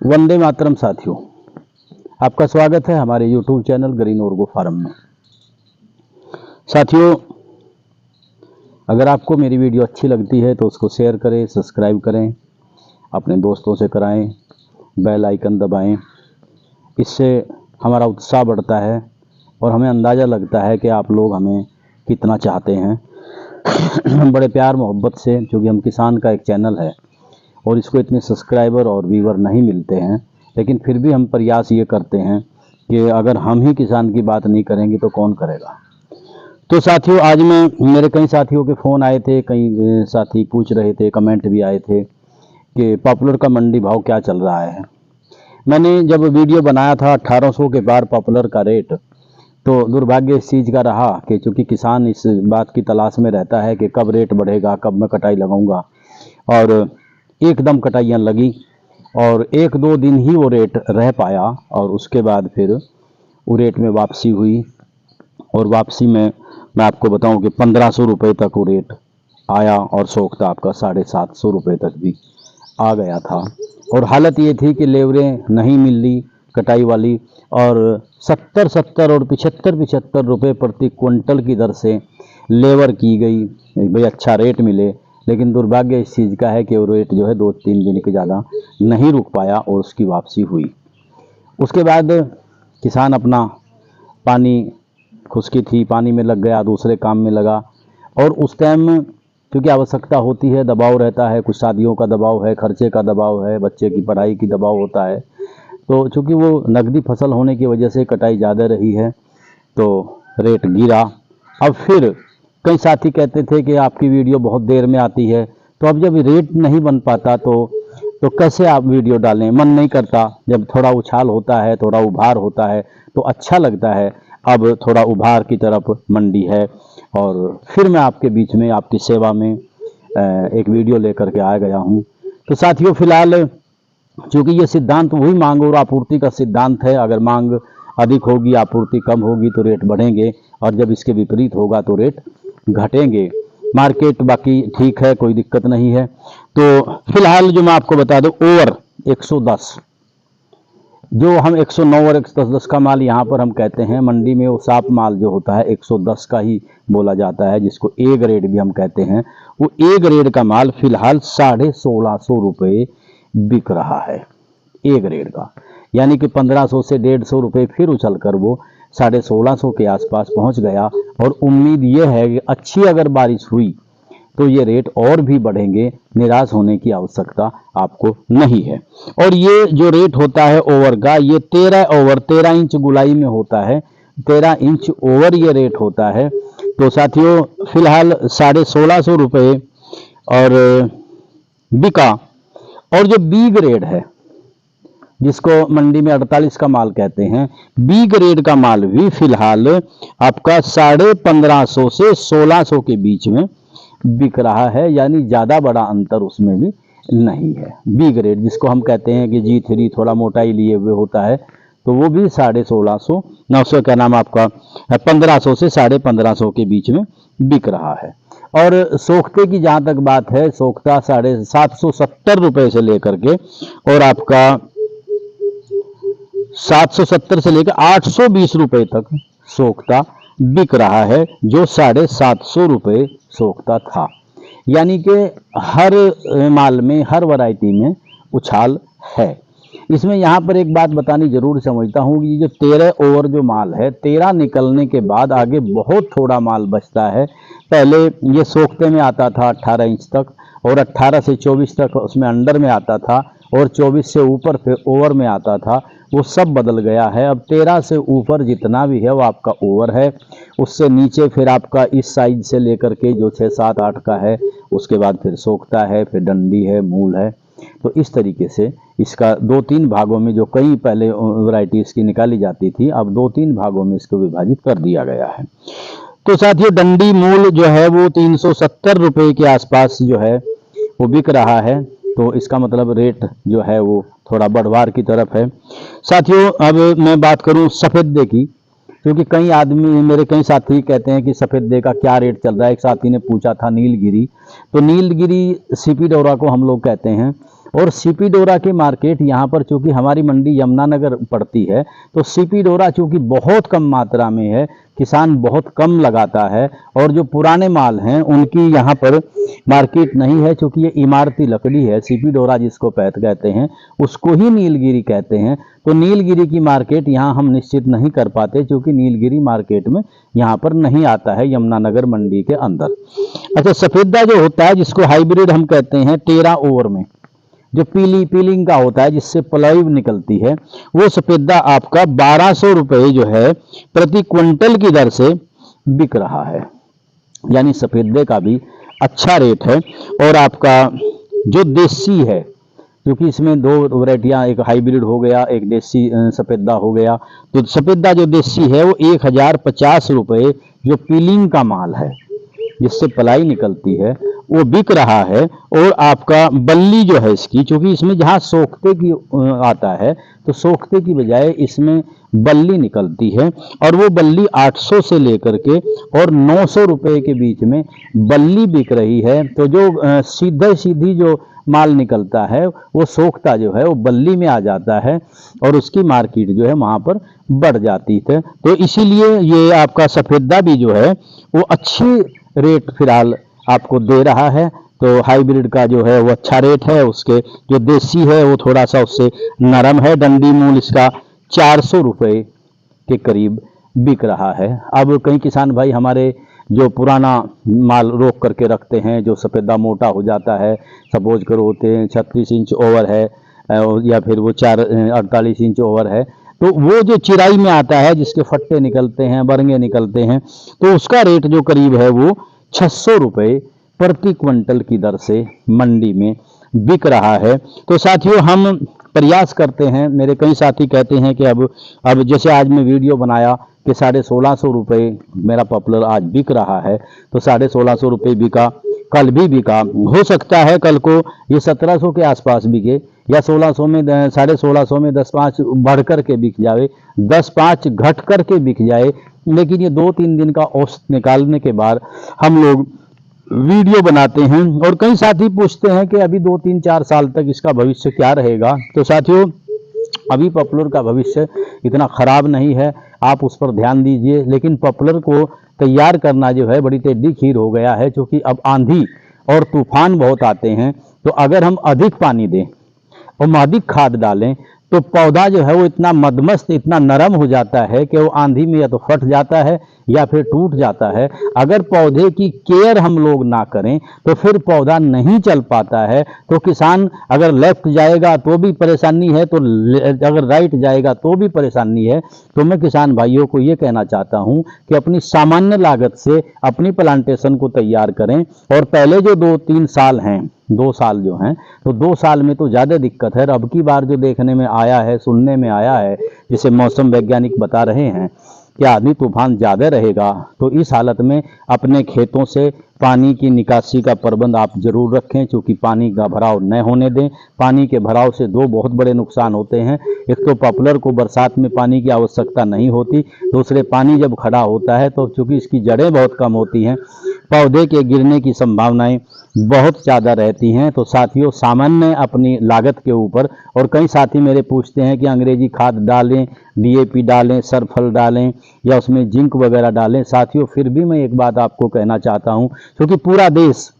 वंदे मातरम साथियों, आपका स्वागत है हमारे YouTube चैनल ग्रीन ऑर्गो फार्म में। साथियों, अगर आपको मेरी वीडियो अच्छी लगती है तो उसको शेयर करें, सब्सक्राइब करें, अपने दोस्तों से कराएं, बेल आइकन दबाएं। इससे हमारा उत्साह बढ़ता है और हमें अंदाज़ा लगता है कि आप लोग हमें कितना चाहते हैं। बड़े प्यार मोहब्बत से, क्योंकि हम किसान का एक चैनल है और इसको इतने सब्सक्राइबर और व्यूवर नहीं मिलते हैं, लेकिन फिर भी हम प्रयास ये करते हैं कि अगर हम ही किसान की बात नहीं करेंगे तो कौन करेगा। तो साथियों, आज मेरे कई साथियों के फ़ोन आए थे, कई साथी पूछ रहे थे, कमेंट भी आए थे कि पॉपुलर का मंडी भाव क्या चल रहा है। मैंने जब वीडियो बनाया था 1800 के पार पॉपुलर का रेट, तो दुर्भाग्य इस चीज़ का रहा कि चूँकि किसान इस बात की तलाश में रहता है कि कब रेट बढ़ेगा, कब मैं कटाई लगाऊंगा, और एकदम कटाइयाँ लगी और एक दो दिन ही वो रेट रह पाया और उसके बाद फिर वो रेट में वापसी हुई। और वापसी में मैं आपको बताऊं कि 1500 रुपये तक वो रेट आया और सोखता आपका 750 रुपये तक भी आ गया था। और हालत ये थी कि लेवरें नहीं मिल रही कटाई वाली, और 70 और 75 रुपये प्रति क्विंटल की दर से लेवर की गई, भाई अच्छा रेट मिले। लेकिन दुर्भाग्य इस चीज़ का है कि वो रेट जो है 2-3 दिन के ज़्यादा नहीं रुक पाया और उसकी वापसी हुई। उसके बाद किसान अपना पानी, खुशकी थी, पानी में लग गया, दूसरे काम में लगा। और उस टाइम क्योंकि आवश्यकता होती है, दबाव रहता है, कुछ शादियों का दबाव है, खर्चे का दबाव है, बच्चे की पढ़ाई की दबाव होता है, तो चूँकि वो नकदी फसल होने की वजह से कटाई ज़्यादा रही है तो रेट गिरा। अब फिर कई साथी कहते थे कि आपकी वीडियो बहुत देर में आती है, तो अब जब रेट नहीं बन पाता तो कैसे आप वीडियो डालें, मन नहीं करता। जब थोड़ा उछाल होता है, थोड़ा उभार होता है तो अच्छा लगता है। अब थोड़ा उभार की तरफ मंडी है और फिर मैं आपके बीच में, आपकी सेवा में एक वीडियो लेकर के आ गया हूँ। तो साथियों, फिलहाल चूँकि ये सिद्धांत वही मांग और आपूर्ति का सिद्धांत है। अगर मांग अधिक होगी, आपूर्ति कम होगी तो रेट बढ़ेंगे, और जब इसके विपरीत होगा तो रेट घटेंगे। मार्केट बाकी ठीक है, कोई दिक्कत नहीं है। तो फिलहाल जो मैं आपको बता दूं, ओवर 110, जो हम 109 और 110 का माल यहाँ पर हम कहते हैं, मंडी में वो साफ माल जो होता है 110 का ही बोला जाता है, जिसको ए ग्रेड भी हम कहते हैं। वो ए ग्रेड का माल फिलहाल 1650 रुपये बिक रहा है, ए ग्रेड का। यानी कि 1500 से 150 रुपये फिर उछल कर वो 1650 के आसपास पहुंच गया। और उम्मीद ये है कि अच्छी अगर बारिश हुई तो ये रेट और भी बढ़ेंगे, निराश होने की आवश्यकता आपको नहीं है। और ये जो रेट होता है ओवर का, ये 13 इंच गुलाई में होता है, 13 इंच ओवर ये रेट होता है। तो साथियों, फिलहाल 1650 रुपये और बिका। और जो बी ग्रेड है, जिसको मंडी में 48 का माल कहते हैं, बी ग्रेड का माल भी फिलहाल आपका 1550 से 1600 के बीच में बिक रहा है। यानी ज़्यादा बड़ा अंतर उसमें भी नहीं है। बी ग्रेड जिसको हम कहते हैं कि G3 थोड़ा मोटाई लिए हुए होता है, तो वो भी 1650, 900 का नाम आपका 1500 से 1550 के बीच में बिक रहा है। और सोखते की जहाँ तक बात है, सोखता 770 रुपये से लेकर के और आपका 770 से लेकर 820 रुपये तक सोखता बिक रहा है, जो 750 रुपये सोखता था। यानी कि हर माल में, हर वैरायटी में उछाल है। इसमें यहाँ पर एक बात बतानी जरूर समझता हूँ कि जो 13 ओवर जो माल है, 13 निकलने के बाद आगे बहुत थोड़ा माल बचता है। पहले ये सोखते में आता था 18 इंच तक, और 18 से 24 तक उसमें अंडर में आता था, और 24 से ऊपर फिर ओवर में आता था। वो सब बदल गया है। अब 13 से ऊपर जितना भी है वो आपका ओवर है। उससे नीचे फिर आपका इस साइज से लेकर के जो 6, 7, 8 का है, उसके बाद फिर सोखता है, फिर डंडी है, मूल है। तो इस तरीके से इसका 2-3 भागों में, जो कई पहले वैरायटी इसकी निकाली जाती थी, अब 2-3 भागों में इसको विभाजित कर दिया गया है। तो साथियों, डंडी मूल जो है वो 370 रुपये के आसपास जो है वो बिक रहा है। तो इसका मतलब रेट जो है वो थोड़ा बढ़वार की तरफ है। साथियों, अब मैं बात करूं सफ़ेदे की, क्योंकि कई आदमी, मेरे कई साथी कहते हैं कि सफ़ेदे का क्या रेट चल रहा है। एक साथी ने पूछा था नीलगिरी, तो नीलगिरी सीपी डोरा को हम लोग कहते हैं, और सीपी डोरा की मार्केट यहाँ पर, चूंकि हमारी मंडी यमुनानगर पड़ती है, तो सीपी डोरा चूंकि बहुत कम मात्रा में है, किसान बहुत कम लगाता है, और जो पुराने माल हैं उनकी यहाँ पर मार्केट नहीं है, क्योंकि ये इमारती लकड़ी है। सीपी डोरा जिसको पैत कहते हैं उसको ही नीलगिरी कहते हैं। तो नीलगिरी की मार्केट यहाँ हम निश्चित नहीं कर पाते, क्योंकि नीलगिरी मार्केट में यहाँ पर नहीं आता है यमुनानगर मंडी के अंदर। अच्छा, सफेदा जो होता है जिसको हाइब्रिड हम कहते हैं 13 ओवर में, जो पीलिंग का होता है जिससे पलाई निकलती है, वो सफेदा आपका 1200 रुपये जो है प्रति क्विंटल की दर से बिक रहा है। यानी सफेदे का भी अच्छा रेट है। और आपका जो देसी है, क्योंकि इसमें दो वैरायटियां, एक हाइब्रिड हो गया, एक देसी सफेदा हो गया, तो सफेदा जो देसी है वो 1050 रुपये जो पीलिंग का माल है जिससे पलाई निकलती है वो बिक रहा है। और आपका बल्ली जो है इसकी, क्योंकि इसमें जहाँ सोखते की आता है तो सोखते की बजाय इसमें बल्ली निकलती है, और वो बल्ली 800 से लेकर के और 900 रुपये के बीच में बल्ली बिक रही है। तो जो सीधी जो माल निकलता है वो सोखता जो है वो बल्ली में आ जाता है, और उसकी मार्केट जो है वहाँ पर बढ़ जाती है। तो इसीलिए ये आपका सफेदा भी जो है वो अच्छी रेट फिलहाल आपको दे रहा है। तो हाइब्रिड का जो है वो अच्छा रेट है, उसके जो देसी है वो थोड़ा सा उससे नरम है। डंडी मूल इसका 400 रुपये के करीब बिक रहा है। अब कई किसान भाई हमारे जो पुराना माल रोक करके रखते हैं, जो सफेदा मोटा हो जाता है, सपोज करो होते हैं 36 इंच ओवर है या फिर वो 48 इंच ओवर है, तो वो जो चिराई में आता है जिसके फट्टे निकलते हैं, बरंगे निकलते हैं, तो उसका रेट जो करीब है वो 600 रुपये प्रति क्विंटल की दर से मंडी में बिक रहा है। तो साथियों, हम प्रयास करते हैं, मेरे कई साथी कहते हैं कि अब जैसे आज मैं वीडियो बनाया कि 1650 रुपये मेरा पॉपुलर आज बिक रहा है, तो 1650 रुपये बिका, कल भी बिका, हो सकता है कल को ये 1700 के आसपास बिके, या 1600 में 1650 में 10-5 बढ़ कर के बिक जाए, 10-5 घट कर के बिक जाए। लेकिन ये 2-3 दिन का औसत निकालने के बाद हम लोग वीडियो बनाते हैं, और कई साथी पूछते हैं कि अभी 2-3-4 साल तक इसका भविष्य क्या रहेगा। तो साथियों, अभी पॉपुलर का भविष्य इतना खराब नहीं है, आप उस पर ध्यान दीजिए। लेकिन पॉपुलर को तैयार करना जो है बड़ी टेढ़ी खीर हो गया है, क्योंकि अब आंधी और तूफान बहुत आते हैं। तो अगर हम अधिक पानी दें और अधिक खाद डालें तो पौधा जो है वो इतना मदमस्त, इतना नरम हो जाता है कि वो आंधी में या तो फट जाता है या फिर टूट जाता है। अगर पौधे की केयर हम लोग ना करें तो फिर पौधा नहीं चल पाता है। तो किसान अगर लेफ्ट जाएगा तो भी परेशानी है, तो अगर राइट जाएगा तो भी परेशानी है। तो मैं किसान भाइयों को ये कहना चाहता हूँ कि अपनी सामान्य लागत से अपनी प्लांटेशन को तैयार करें। और पहले जो 2-3 साल हैं, 2 साल जो हैं, तो 2 साल में तो ज़्यादा दिक्कत है। अब की बार जो देखने में आया है, सुनने में आया है, जिसे मौसम वैज्ञानिक बता रहे हैं कि आंधी तूफान ज़्यादा रहेगा, तो इस हालत में अपने खेतों से पानी की निकासी का प्रबंध आप जरूर रखें, क्योंकि पानी का भराव न होने दें। पानी के भराव से 2 बहुत बड़े नुकसान होते हैं। एक तो पॉपुलर को बरसात में पानी की आवश्यकता नहीं होती, दूसरे पानी जब खड़ा होता है तो चूंकि इसकी जड़ें बहुत कम होती हैं, पौधे के गिरने की संभावनाएं बहुत ज़्यादा रहती हैं। तो साथियों, सामान्य अपनी लागत के ऊपर, और कई साथी मेरे पूछते हैं कि अंग्रेजी खाद डालें, DAP डालें, सरफल डालें या उसमें जिंक वगैरह डालें। साथियों, फिर भी मैं एक बात आपको कहना चाहता हूं, क्योंकि पूरा देश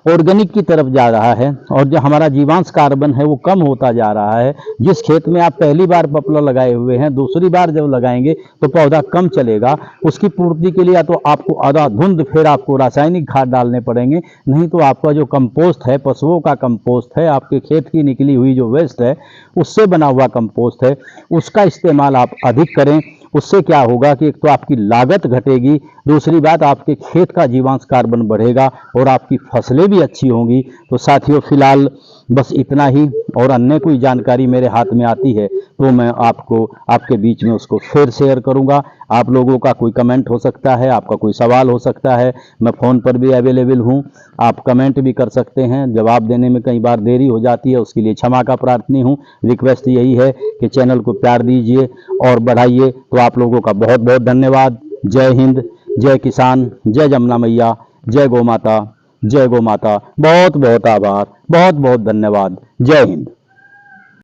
ऑर्गेनिक की तरफ जा रहा है और जो हमारा जीवांश कार्बन है वो कम होता जा रहा है। जिस खेत में आप पहली बार पॉपुलर लगाए हुए हैं, दूसरी बार जब लगाएंगे तो पौधा कम चलेगा। उसकी पूर्ति के लिए या तो आपको अंधाधुंध फिर आपको रासायनिक खाद डालने पड़ेंगे, नहीं तो आपका जो कंपोस्ट है, पशुओं का कंपोस्ट है, आपके खेत की निकली हुई जो वेस्ट है उससे बना हुआ कंपोस्ट है, उसका इस्तेमाल आप अधिक करें। उससे क्या होगा कि एक तो आपकी लागत घटेगी, दूसरी बात आपके खेत का जीवांश कार्बन बढ़ेगा और आपकी फसलें भी अच्छी होंगी। तो साथियों, फिलहाल बस इतना ही, और अन्य कोई जानकारी मेरे हाथ में आती है तो मैं आपको आपके बीच में उसको फिर शेयर करूंगा। आप लोगों का कोई कमेंट हो सकता है, आपका कोई सवाल हो सकता है, मैं फ़ोन पर भी अवेलेबल हूं, आप कमेंट भी कर सकते हैं। जवाब देने में कई बार देरी हो जाती है, उसके लिए क्षमा का प्रार्थी हूं। रिक्वेस्ट यही है कि चैनल को प्यार दीजिए और बढ़ाइए। तो आप लोगों का बहुत बहुत धन्यवाद। जय हिंद, जय किसान, जय जमुना मैया, जय गौ माता, जय गौ माता। बहुत बहुत आभार, बहुत बहुत धन्यवाद। जय हिंद।